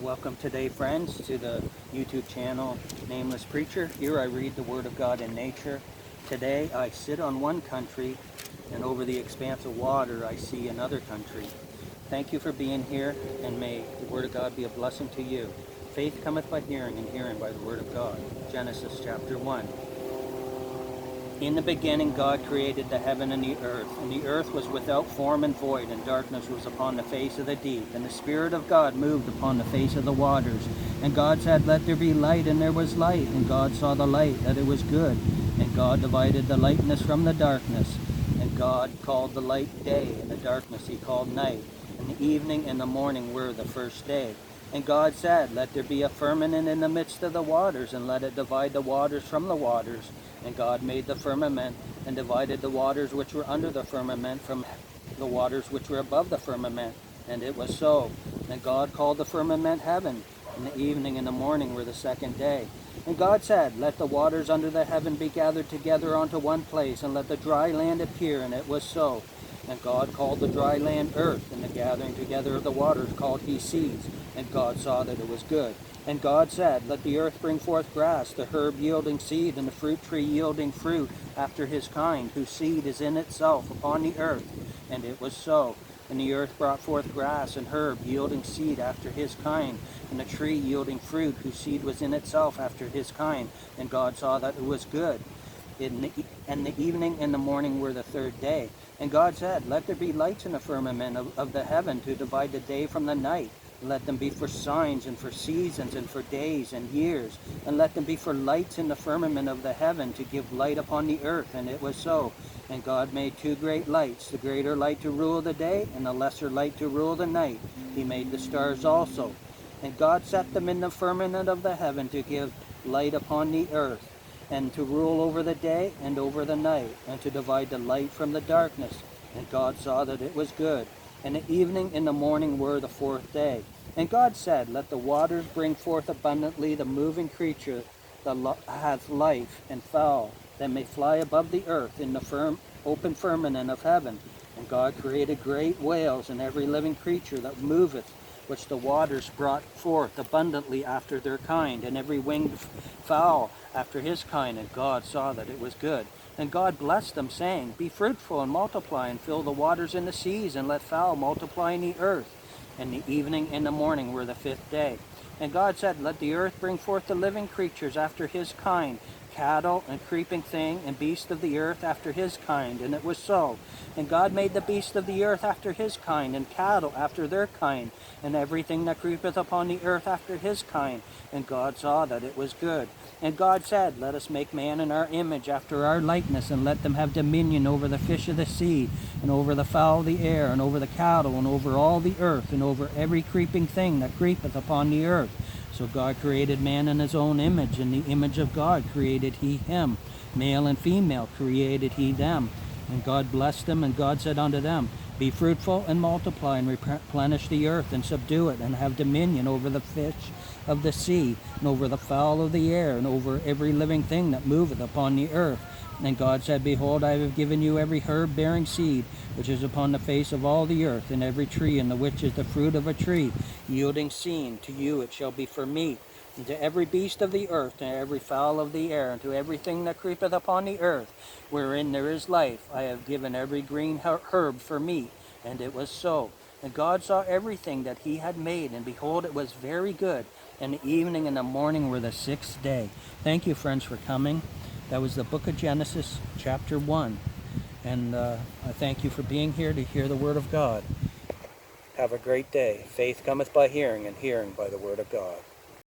Welcome today, friends, to the YouTube channel Nameless Preacher. Here I read the Word of God in nature. Today I sit on one country, and over the expanse of water I see another country. Thank you for being here, and may the Word of God be a blessing to you. Faith cometh by hearing, and hearing by the Word of God. Genesis chapter 1. In the beginning God created the heaven and the earth was without form and void, and darkness was upon the face of the deep, and the Spirit of God moved upon the face of the waters. And God said, Let there be light, and there was light. And God saw the light, that it was good. And God divided the lightness from the darkness. And God called the light day, and the darkness he called night. And the evening and the morning were the first day. And God said, Let there be a firmament in the midst of the waters, and let it divide the waters from the waters. And God made the firmament, and divided the waters which were under the firmament from the waters which were above the firmament. And it was so. And God called the firmament heaven. And the evening and the morning were the second day. And God said, Let the waters under the heaven be gathered together unto one place, and let the dry land appear. And it was so. And God called the dry land earth, and the gathering together of the waters called he seas. And God saw that it was good. And God said, Let the earth bring forth grass, the herb yielding seed, and the fruit tree yielding fruit after his kind, whose seed is in itself upon the earth. And it was so. And the earth brought forth grass and herb yielding seed after his kind, and a tree yielding fruit, whose seed was in itself after his kind. And God saw that it was good. And the evening and the morning were the third day. And God said, Let there be lights in the firmament of the heaven to divide the day from the night. Let them be for signs, and for seasons, and for days and years. And let them be for lights in the firmament of the heaven to give light upon the earth. And it was so. And God made two great lights, the greater light to rule the day, and the lesser light to rule the night. He made the stars also. And God set them in the firmament of the heaven to give light upon the earth, and to rule over the day and over the night, and to divide the light from the darkness. And God saw that it was good. And the evening and the morning were the fourth day. And God said, Let the waters bring forth abundantly the moving creature that hath life, and fowl that may fly above the earth in the open firmament of heaven. And God created great whales and every living creature that moveth, which the waters brought forth abundantly after their kind, and every winged fowl after his kind. And God saw that it was good. And God blessed them, saying, Be fruitful and multiply, and fill the waters in the seas, and let fowl multiply in the earth. And the evening and the morning were the fifth day. And God said, Let the earth bring forth the living creatures after his kind, cattle and creeping thing, and beast of the earth after his kind. And it was so. And God made the beast of the earth after his kind, and cattle after their kind, and everything that creepeth upon the earth after his kind. And God saw that it was good. And God said, Let us make man in our image, after our likeness, and let them have dominion over the fish of the sea, and over the fowl of the air, and over the cattle, and over all the earth, and over every creeping thing that creepeth upon the earth. So God created man in his own image. In the image of God created he him. Male and female created he them. And God blessed them, and God said unto them, Be fruitful and multiply, and replenish the earth, and subdue it, and have dominion over the fish of the sea, and over the fowl of the air, and over every living thing that moveth upon the earth. And God said, Behold, I have given you every herb bearing seed, which is upon the face of all the earth, and every tree in the which is the fruit of a tree, yielding seed, to you it shall be for meat. And to every beast of the earth, and to every fowl of the air, and to everything that creepeth upon the earth, wherein there is life, I have given every green herb for meat. And it was so. And God saw everything that he had made, and behold, it was very good. And the evening and the morning were the sixth day. Thank you, friends, for coming. That was the book of Genesis, chapter 1. And I thank you for being here to hear the word of God. Have a great day. Faith cometh by hearing, and hearing by the word of God.